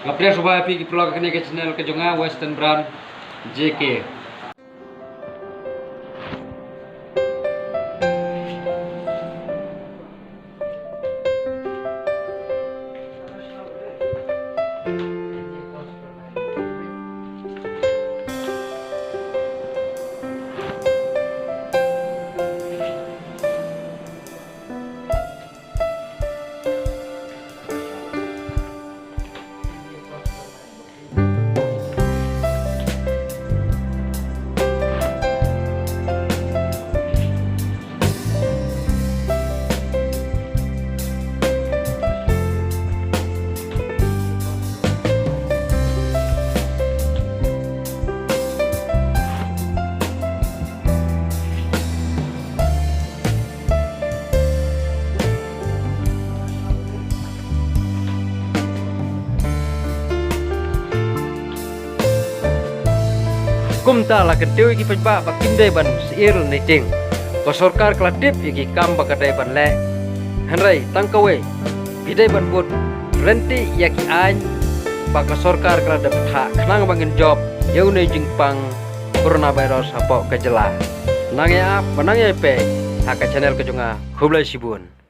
Ngapain sobat api pulang ke channel kejonga Western Brand JK. Kumta la kedeu iki pejba bakinde ban seir ni ting. Ko sarkar kladip iki kam bakadai ban le. Hanrai tangkawe. Bidai ban bud renti yaki an baka sarkar kladip ha knang bangin job yau ne jingpang coronavirus apok kejela. Nangya menangya pe ha ka channel kejonga khublai sibun.